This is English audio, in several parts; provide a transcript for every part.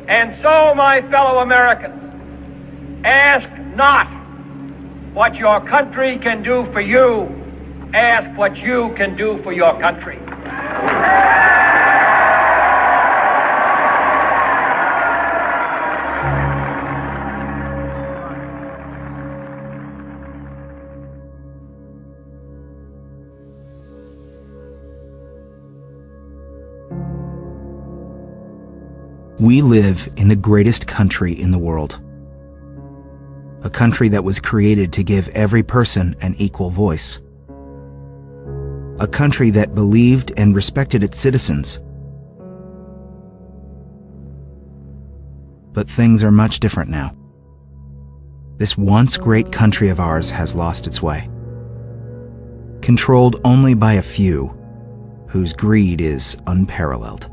And so, my fellow Americans, ask not what your country can do for you, ask what you can do for your country. We live in the greatest country in the world. A country that was created to give every person an equal voice. A country that believed and respected its citizens. But things are much different now. This once great country of ours has lost its way. Controlled only by a few, whose greed is unparalleled.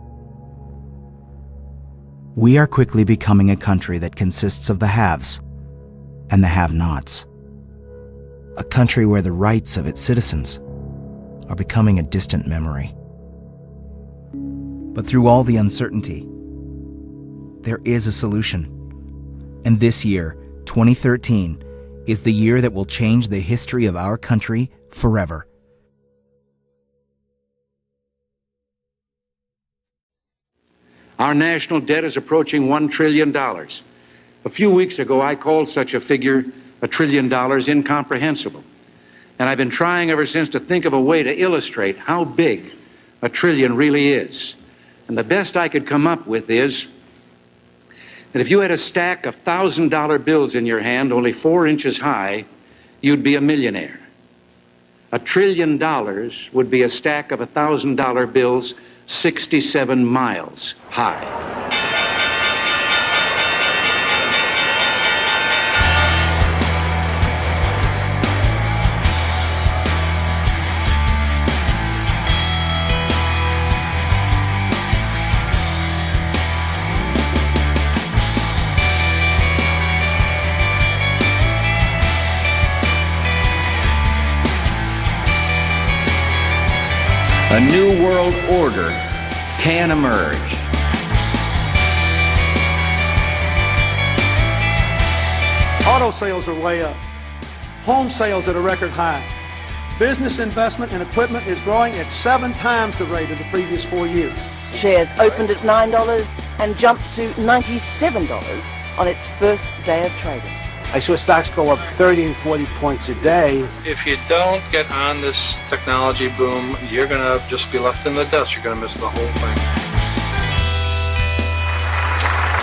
We are quickly becoming a country that consists of the haves and the have-nots. A country where the rights of its citizens are becoming a distant memory. But through all the uncertainty, there is a solution. And this year, 2013, is the year that will change the history of our country forever. Our national debt is approaching $1 trillion. A few weeks ago, I called such a figure, $1 trillion, incomprehensible. And I've been trying ever since to think of a way to illustrate how big $1 trillion really is. And the best I could come up with is that if you had a stack of $1,000 bills in your hand, only 4 inches high, you'd be a millionaire. $1 trillion would be a stack of $1,000 bills 67 miles high. A new world order can emerge. Auto sales are way up. Home sales at a record high. Business investment in equipment is growing at 7 times the rate of the previous 4 years. Shares opened at $9 and jumped to $97 on its first day of trading. I saw stocks go up 30 and 40 points a day. If you don't get on this technology boom, you're going to just be left in the dust. You're going to miss the whole thing.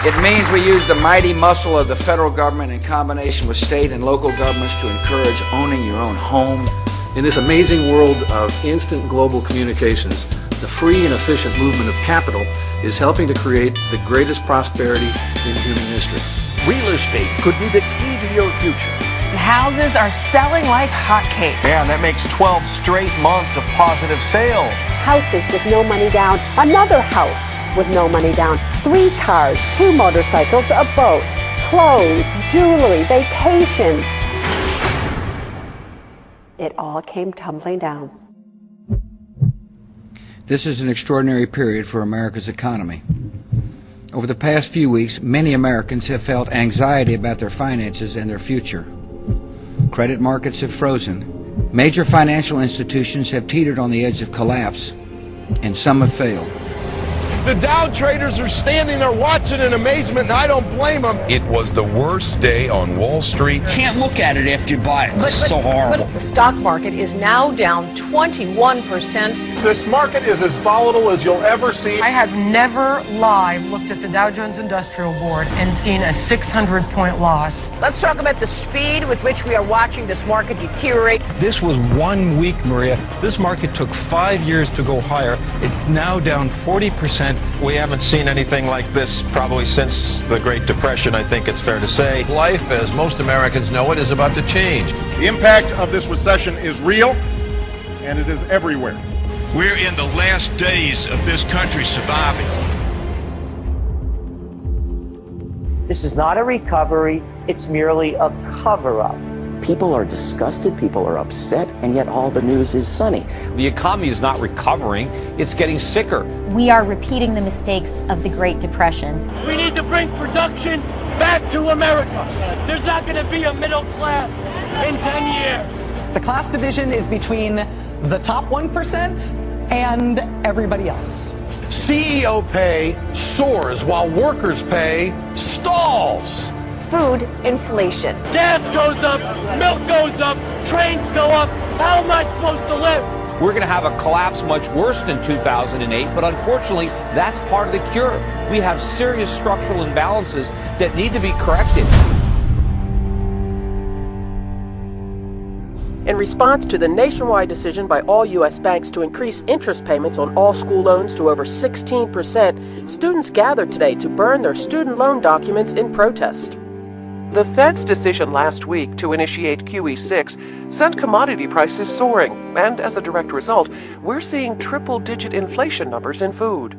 It means we use the mighty muscle of the federal government in combination with state and local governments to encourage owning your own home. In this amazing world of instant global communications, the free and efficient movement of capital is helping to create the greatest prosperity in human history. Real estate could be the key to your future. Houses are selling like hotcakes. Yeah, that makes 12 straight months of positive sales. Houses with no money down. Another house with no money down. 3 cars, 2 motorcycles, a boat, clothes, jewelry, vacations. It all came tumbling down. This is an extraordinary period for America's economy. Over the past few weeks, many Americans have felt anxiety about their finances and their future. Credit markets have frozen. Major financial institutions have teetered on the edge of collapse, and some have failed. The Dow traders are standing there watching in amazement, and I don't blame them. It was the worst day on Wall Street. Can't look at it after you buy it. It's so horrible. But the stock market is now down 21%. This market is as volatile as you'll ever see. I have never live looked at the Dow Jones Industrial Board and seen a 600-point loss. Let's talk about the speed with which we are watching this market deteriorate. This was 1 week, Maria. This market took 5 years to go higher. It's now down 40%. We haven't seen anything like this probably since the Great Depression, I think it's fair to say. Life, as most Americans know it, is about to change. The impact of this recession is real, and it is everywhere. We're in the last days of this country surviving. This is not a recovery, it's merely a cover-up. People are disgusted, people are upset, and yet all the news is sunny. The economy is not recovering, it's getting sicker. We are repeating the mistakes of the Great Depression. We need to bring production back to America. There's not going to be a middle class in 10 years. The class division is between the top 1% and everybody else. CEO pay soars while workers' pay stalls. Food inflation. Gas goes up, milk goes up, trains go up. How am I supposed to live? We're going to have a collapse much worse than 2008, but unfortunately, that's part of the cure. We have serious structural imbalances that need to be corrected. In response to the nationwide decision by all U.S. banks to increase interest payments on all school loans to over 16%, students gathered today to burn their student loan documents in protest. The Fed's decision last week to initiate QE6 sent commodity prices soaring, and as a direct result, we're seeing triple-digit inflation numbers in food.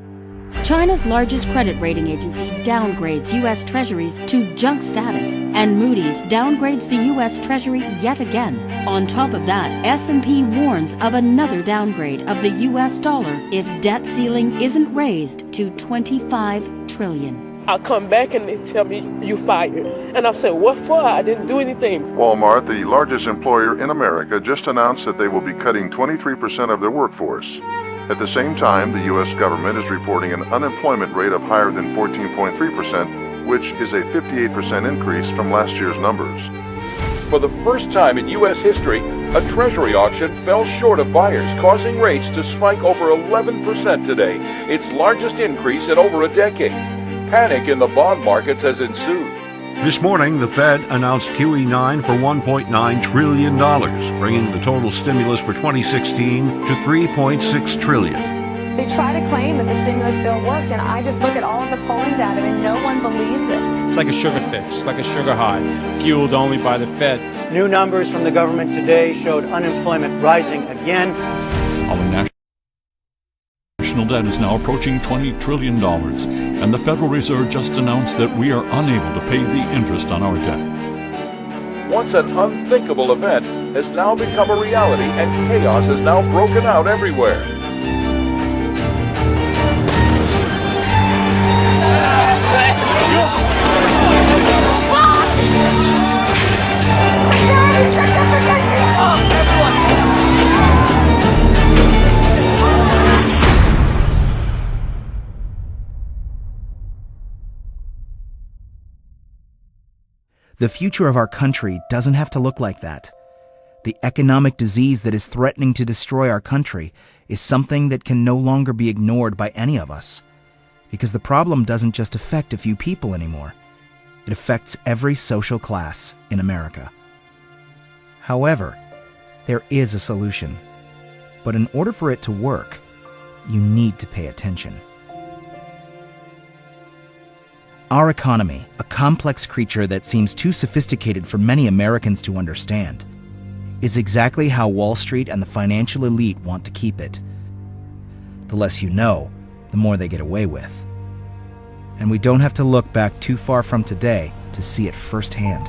China's largest credit rating agency downgrades U.S. Treasuries to junk status, and Moody's downgrades the U.S. Treasury yet again. On top of that, S&P warns of another downgrade of the U.S. dollar if debt ceiling isn't raised to $25 trillion. I'll come back and they tell me you fired. And I'm saying, what for? I didn't do anything. Walmart, the largest employer in America, just announced that they will be cutting 23% of their workforce. At the same time, the U.S. government is reporting an unemployment rate of higher than 14.3%, which is a 58% increase from last year's numbers. For the first time in U.S. history, a Treasury auction fell short of buyers, causing rates to spike over 11% today, its largest increase in over a decade. Panic in the bond markets has ensued. This morning, the Fed announced QE9 for $1.9 trillion, bringing the total stimulus for 2016 to $3.6 trillion. They try to claim that the stimulus bill worked, and I just look at all of the polling data, and no one believes it. It's like a sugar fix, like a sugar high, fueled only by the Fed. New numbers from the government today showed unemployment rising again. Our national debt is now approaching $20 trillion, and the Federal Reserve just announced that we are unable to pay the interest on our debt. Once an unthinkable event has now become a reality, and chaos has now broken out everywhere. The future of our country doesn't have to look like that. The economic disease that is threatening to destroy our country is something that can no longer be ignored by any of us. Because the problem doesn't just affect a few people anymore. It affects every social class in America. However, there is a solution. But in order for it to work, you need to pay attention. Our economy, a complex creature that seems too sophisticated for many Americans to understand, is exactly how Wall Street and the financial elite want to keep it. The less you know, the more they get away with. And we don't have to look back too far from today to see it firsthand.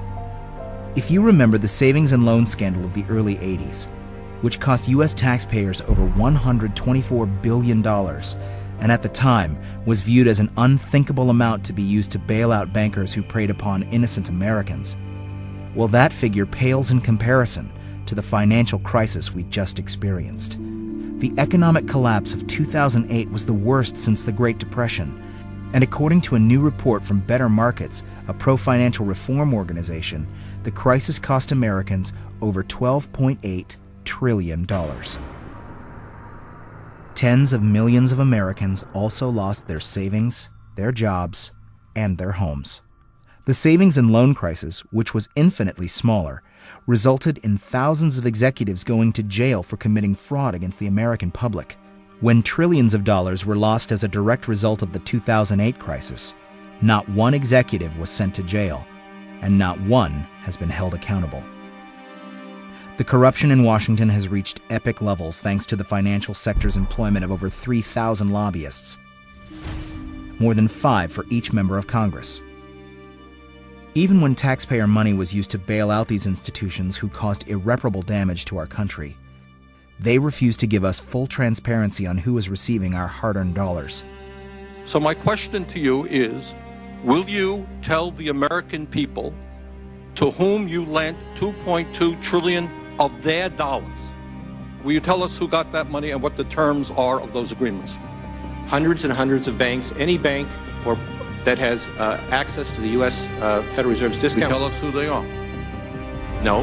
If you remember the savings and loan scandal of the early 80s, which cost U.S. taxpayers over $124 billion, and at the time was viewed as an unthinkable amount to be used to bail out bankers who preyed upon innocent Americans, well, that figure pales in comparison to the financial crisis we just experienced. The economic collapse of 2008 was the worst since the Great Depression, and according to a new report from Better Markets, a pro-financial reform organization, the crisis cost Americans over $12.8 trillion. Tens of millions of Americans also lost their savings, their jobs, and their homes. The savings and loan crisis, which was infinitely smaller, resulted in thousands of executives going to jail for committing fraud against the American public. When trillions of dollars were lost as a direct result of the 2008 crisis, not one executive was sent to jail, and not one has been held accountable. The corruption in Washington has reached epic levels thanks to the financial sector's employment of over 3,000 lobbyists, more than 5 for each member of Congress. Even when taxpayer money was used to bail out these institutions who caused irreparable damage to our country, they refused to give us full transparency on who was receiving our hard-earned dollars. So my question to you is, will you tell the American people to whom you lent $2.2 trillion of their dollars? Will you tell us who got that money and what the terms are of those agreements? Hundreds and hundreds of banks, any bank or that has access to the U.S. Federal Reserve's discount. Will you tell us who they are? No.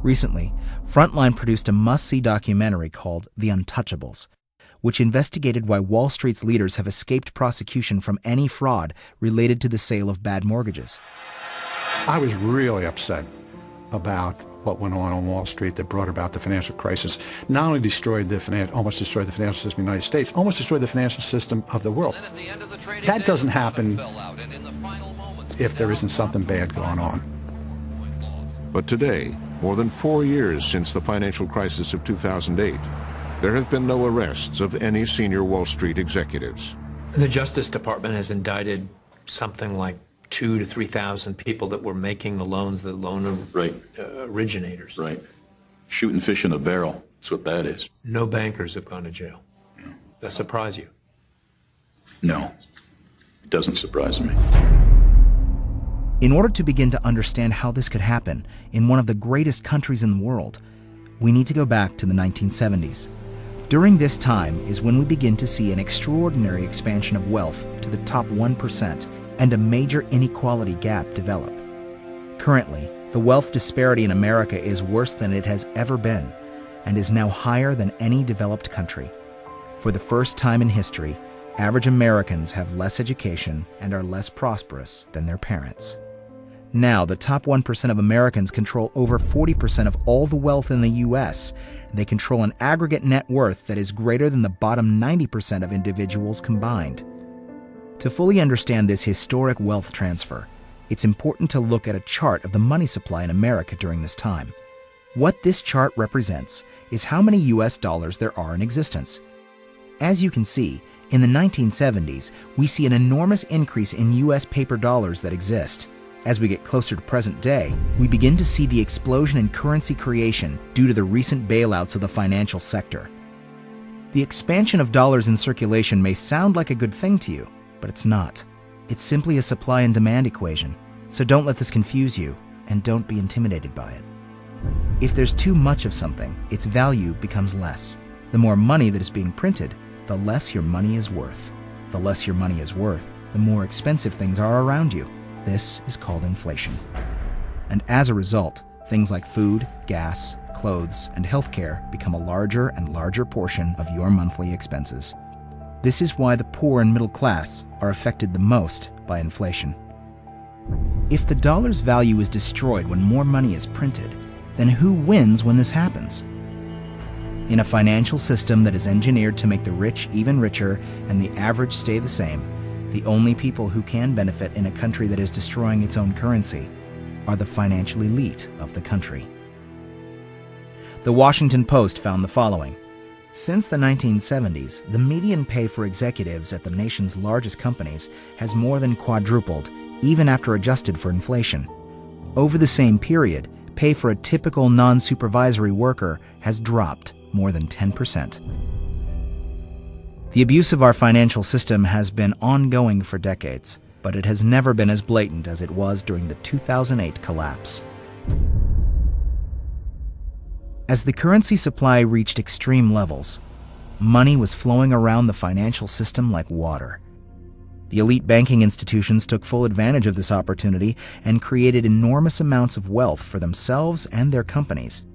Recently, Frontline produced a must-see documentary called The Untouchables, which investigated why Wall Street's leaders have escaped prosecution from any fraud related to the sale of bad mortgages. I was really upset about what went on Wall Street that brought about the financial crisis. Not only almost destroyed the financial system of the United States, almost destroyed the financial system of the world. That doesn't happen if there isn't something bad going on. But today, more than 4 years since the financial crisis of 2008, there have been no arrests of any senior Wall Street executives. The Justice Department has indicted something like 2,000 to 3,000 people that were making the loans, the loan originators. Right. Shooting fish in a barrel. That's what that is. No bankers have gone to jail. Yeah. That surprise you? No. It doesn't surprise me. In order to begin to understand how this could happen in one of the greatest countries in the world, we need to go back to the 1970s. During this time is when we begin to see an extraordinary expansion of wealth to the top 1% and a major inequality gap develop. Currently, the wealth disparity in America is worse than it has ever been and is now higher than any developed country. For the first time in history, average Americans have less education and are less prosperous than their parents. Now, the top 1% of Americans control over 40% of all the wealth in the U.S. They control an aggregate net worth that is greater than the bottom 90% of individuals combined. To fully understand this historic wealth transfer, it's important to look at a chart of the money supply in America during this time. What this chart represents is how many U.S. dollars there are in existence. As you can see, in the 1970s, we see an enormous increase in U.S. paper dollars that exist. As we get closer to present day, we begin to see the explosion in currency creation due to the recent bailouts of the financial sector. The expansion of dollars in circulation may sound like a good thing to you, but it's not. It's simply a supply and demand equation. So don't let this confuse you, and don't be intimidated by it. If there's too much of something, its value becomes less. The more money that is being printed, the less your money is worth. The less your money is worth, the more expensive things are around you. This is called inflation. And as a result, things like food, gas, clothes, and healthcare become a larger and larger portion of your monthly expenses. This is why the poor and middle class are affected the most by inflation. If the dollar's value is destroyed when more money is printed, then who wins when this happens? In a financial system that is engineered to make the rich even richer and the average stay the same, the only people who can benefit in a country that is destroying its own currency are the financial elite of the country. The Washington Post found the following. Since the 1970s, the median pay for executives at the nation's largest companies has more than quadrupled, even after adjusted for inflation. Over the same period, pay for a typical non-supervisory worker has dropped more than 10%. The abuse of our financial system has been ongoing for decades, but it has never been as blatant as it was during the 2008 collapse. As the currency supply reached extreme levels, money was flowing around the financial system like water. The elite banking institutions took full advantage of this opportunity and created enormous amounts of wealth for themselves and their companies.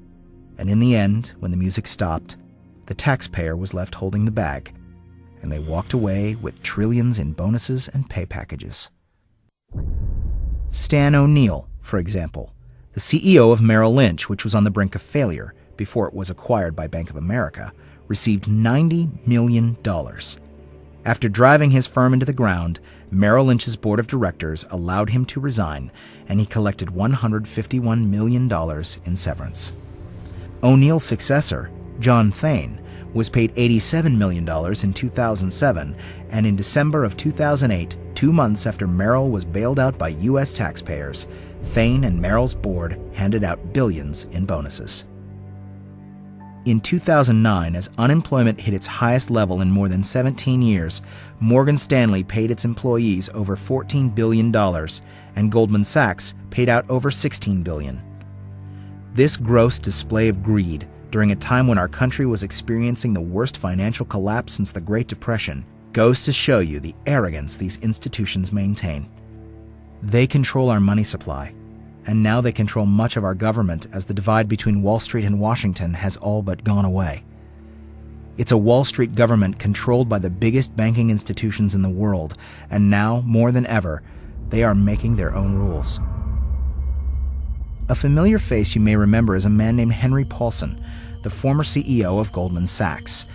And in the end, when the music stopped, the taxpayer was left holding the bag, and they walked away with trillions in bonuses and pay packages. Stan O'Neill, for example, the CEO of Merrill Lynch, which was on the brink of failure before it was acquired by Bank of America, received $90 million. After driving his firm into the ground, Merrill Lynch's board of directors allowed him to resign, and he collected $151 million in severance. O'Neill's successor, John Thain, was paid $87 million in 2007, and in December of 2008, 2 months after Merrill was bailed out by U.S. taxpayers, Thane and Merrill's board handed out billions in bonuses. In 2009, as unemployment hit its highest level in more than 17 years, Morgan Stanley paid its employees over $14 billion, and Goldman Sachs paid out over $16 billion. This gross display of greed, during a time when our country was experiencing the worst financial collapse since the Great Depression, goes to show you the arrogance these institutions maintain. They control our money supply, and now they control much of our government as the divide between Wall Street and Washington has all but gone away. It's a Wall Street government controlled by the biggest banking institutions in the world, and now, more than ever, they are making their own rules. A familiar face you may remember is a man named Henry Paulson, the former CEO of Goldman Sachs,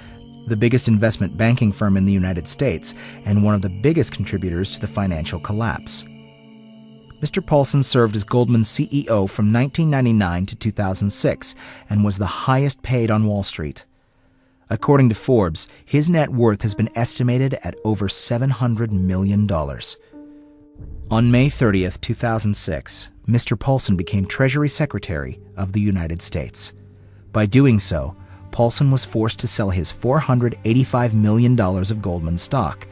the biggest investment banking firm in the United States and one of the biggest contributors to the financial collapse. Mr. Paulson served as Goldman's CEO from 1999 to 2006 and was the highest paid on Wall Street. According to Forbes, his net worth has been estimated at over $700 million. On May 30th, 2006, Mr. Paulson became Treasury Secretary of the United States. By doing so, Paulson was forced to sell his $485 million of Goldman stock,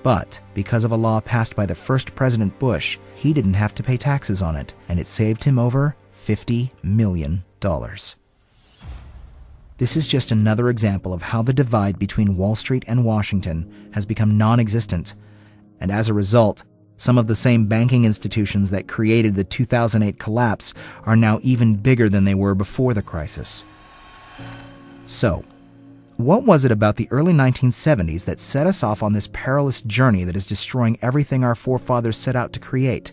but because of a law passed by the first President Bush, he didn't have to pay taxes on it, and it saved him over $50 million. This is just another example of how the divide between Wall Street and Washington has become non-existent, and as a result, some of the same banking institutions that created the 2008 collapse are now even bigger than they were before the crisis. So, what was it about the early 1970s that set us off on this perilous journey that is destroying everything our forefathers set out to create?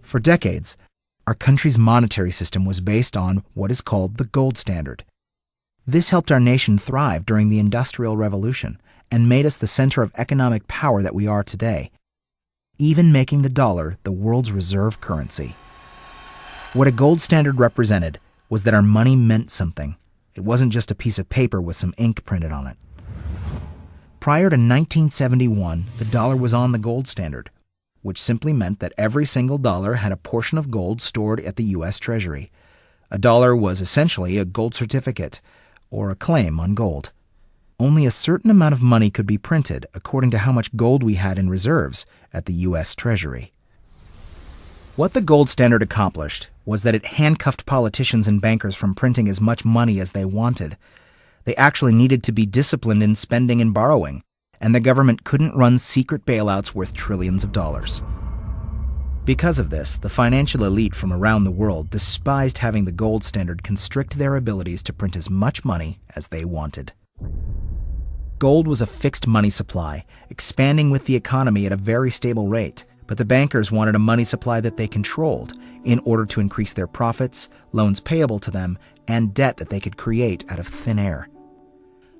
For decades, our country's monetary system was based on what is called the gold standard. This helped our nation thrive during the Industrial Revolution and made us the center of economic power that we are today, even making the dollar the world's reserve currency. What a gold standard represented was that our money meant something. It wasn't just a piece of paper with some ink printed on it. Prior to 1971, the dollar was on the gold standard, which simply meant that every single dollar had a portion of gold stored at the U.S. Treasury. A dollar was essentially a gold certificate, or a claim on gold. Only a certain amount of money could be printed according to how much gold we had in reserves at the U.S. Treasury. What the gold standard accomplished was that it handcuffed politicians and bankers from printing as much money as they wanted. They actually needed to be disciplined in spending and borrowing, and the government couldn't run secret bailouts worth trillions of dollars. Because of this, the financial elite from around the world despised having the gold standard constrict their abilities to print as much money as they wanted. Gold was a fixed money supply, expanding with the economy at a very stable rate, but the bankers wanted a money supply that they controlled in order to increase their profits, loans payable to them, and debt that they could create out of thin air.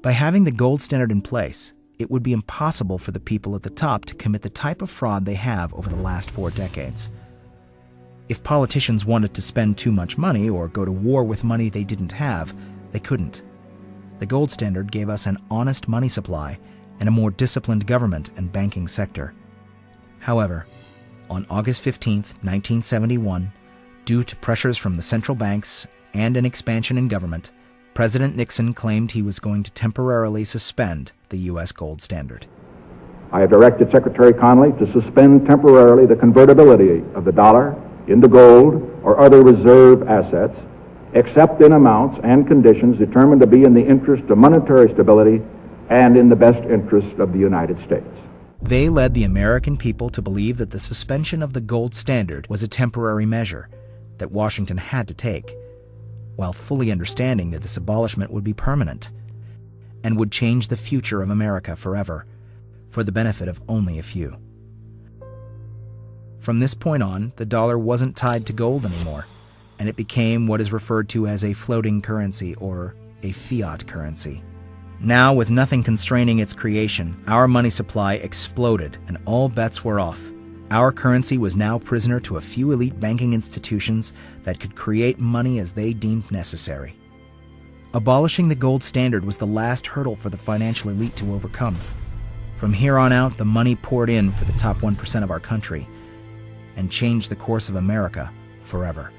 By having the gold standard in place, it would be impossible for the people at the top to commit the type of fraud they have over the last 4 decades. If politicians wanted to spend too much money or go to war with money they didn't have, they couldn't. The gold standard gave us an honest money supply and a more disciplined government and banking sector. However, on August 15, 1971, due to pressures from the central banks and an expansion in government, President Nixon claimed he was going to temporarily suspend the U.S. gold standard. I have directed Secretary Connally to suspend temporarily the convertibility of the dollar into gold or other reserve assets, except in amounts and conditions determined to be in the interest of monetary stability and in the best interest of the United States. They led the American people to believe that the suspension of the gold standard was a temporary measure that Washington had to take, while fully understanding that this abolishment would be permanent and would change the future of America forever, for the benefit of only a few. From this point on, the dollar wasn't tied to gold anymore, and it became what is referred to as a floating currency or a fiat currency. Now, with nothing constraining its creation, our money supply exploded and all bets were off. Our currency was now prisoner to a few elite banking institutions that could create money as they deemed necessary. Abolishing the gold standard was the last hurdle for the financial elite to overcome. From here on out, the money poured in for the top 1% of our country and changed the course of America forever.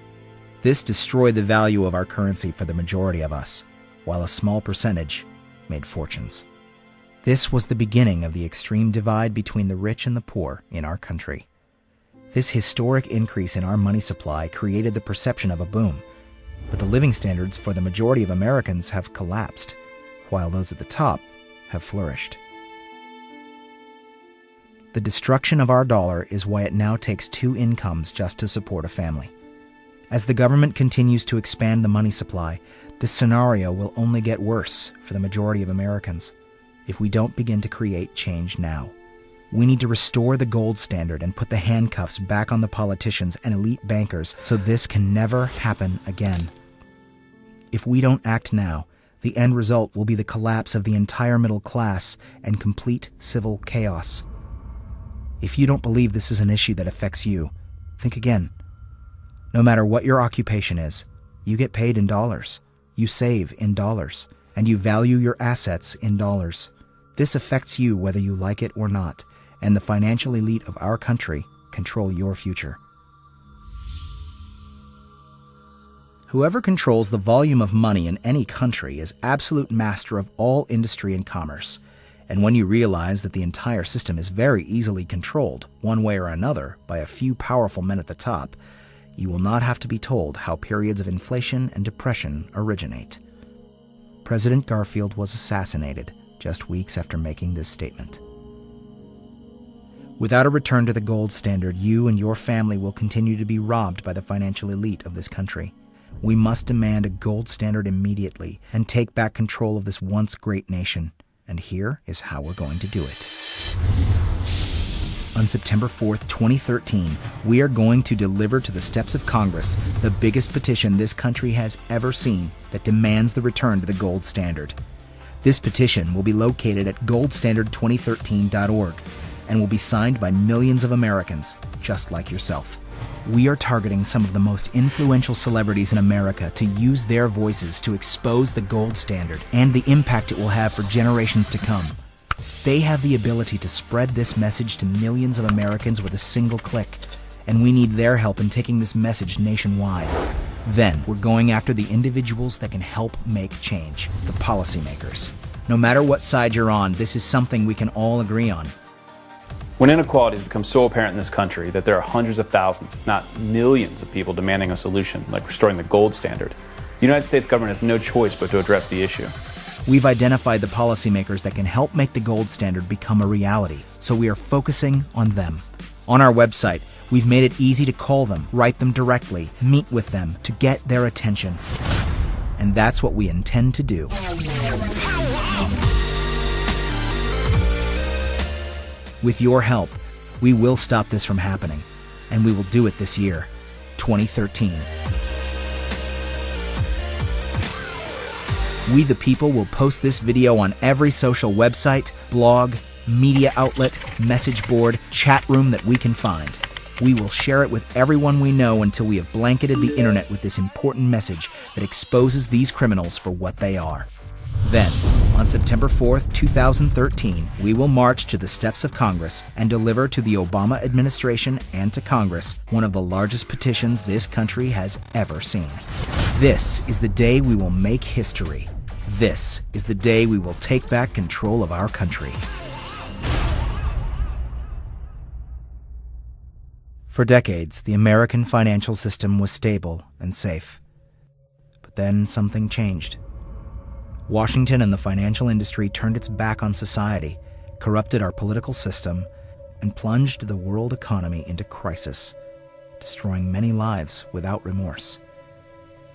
This destroyed the value of our currency for the majority of us, while a small percentage made fortunes. This was the beginning of the extreme divide between the rich and the poor in our country. This historic increase in our money supply created the perception of a boom, but the living standards for the majority of Americans have collapsed, while those at the top have flourished. The destruction of our dollar is why it now takes 2 incomes just to support a family. As the government continues to expand the money supply, this scenario will only get worse for the majority of Americans if we don't begin to create change now. We need to restore the gold standard and put the handcuffs back on the politicians and elite bankers so this can never happen again. If we don't act now, the end result will be the collapse of the entire middle class and complete civil chaos. If you don't believe this is an issue that affects you, think again. No matter what your occupation is, you get paid in dollars, you save in dollars, and you value your assets in dollars. This affects you whether you like it or not, and the financial elite of our country control your future. Whoever controls the volume of money in any country is absolute master of all industry and commerce. And when you realize that the entire system is very easily controlled, one way or another, by a few powerful men at the top, you will not have to be told how periods of inflation and depression originate. President Garfield was assassinated just weeks after making this statement. Without a return to the gold standard, you and your family will continue to be robbed by the financial elite of this country. We must demand a gold standard immediately and take back control of this once great nation. And here is how we're going to do it. On September 4th, 2013, we are going to deliver to the steps of Congress the biggest petition this country has ever seen that demands the return to the gold standard. This petition will be located at goldstandard2013.org and will be signed by millions of Americans just like yourself. We are targeting some of the most influential celebrities in America to use their voices to expose the gold standard and the impact it will have for generations to come. They have the ability to spread this message to millions of Americans with a single click, and we need their help in taking this message nationwide. Then, we're going after the individuals that can help make change, the policymakers. No matter what side you're on, this is something we can all agree on. When inequality has become so apparent in this country that there are hundreds of thousands, if not millions of people demanding a solution, like restoring the gold standard, the United States government has no choice but to address the issue. We've identified the policymakers that can help make the gold standard become a reality, so we are focusing on them. On our website, we've made it easy to call them, write them directly, meet with them to get their attention. And that's what we intend to do. With your help, we will stop this from happening, and we will do it this year, 2013. We the people will post this video on every social website, blog, media outlet, message board, chat room that we can find. We will share it with everyone we know until we have blanketed the internet with this important message that exposes these criminals for what they are. Then, on September 4th, 2013, we will march to the steps of Congress and deliver to the Obama administration and to Congress one of the largest petitions this country has ever seen. This is the day we will make history. This is the day we will take back control of our country. For decades, the American financial system was stable and safe. But then something changed. Washington and the financial industry turned its back on society, corrupted our political system, and plunged the world economy into crisis, destroying many lives without remorse.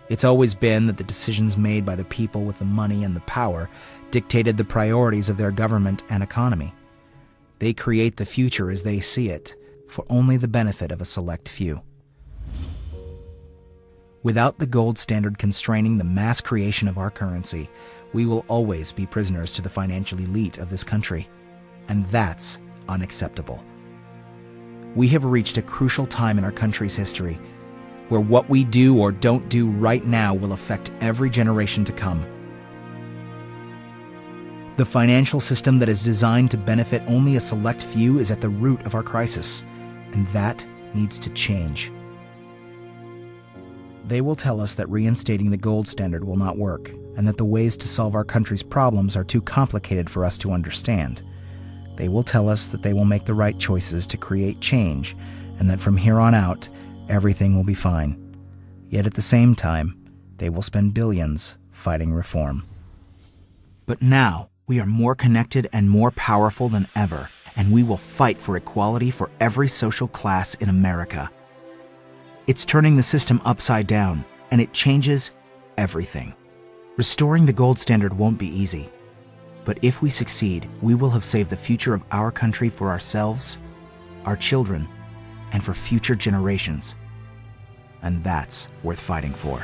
It's always been that the decisions made by the people with the money and the power dictated the priorities of their government and economy. They create the future as they see it, for only the benefit of a select few. Without the gold standard constraining the mass creation of our currency, we will always be prisoners to the financial elite of this country, and that's unacceptable. We have reached a crucial time in our country's history where what we do or don't do right now will affect every generation to come. The financial system that is designed to benefit only a select few is at the root of our crisis, and that needs to change. They will tell us that reinstating the gold standard will not work, and that the ways to solve our country's problems are too complicated for us to understand. They will tell us that they will make the right choices to create change, and that from here on out, everything will be fine. Yet at the same time, they will spend billions fighting reform. But now, we are more connected and more powerful than ever, and we will fight for equality for every social class in America. It's turning the system upside down, and it changes everything. Restoring the gold standard won't be easy, but if we succeed, we will have saved the future of our country for ourselves, our children, and for future generations. And that's worth fighting for.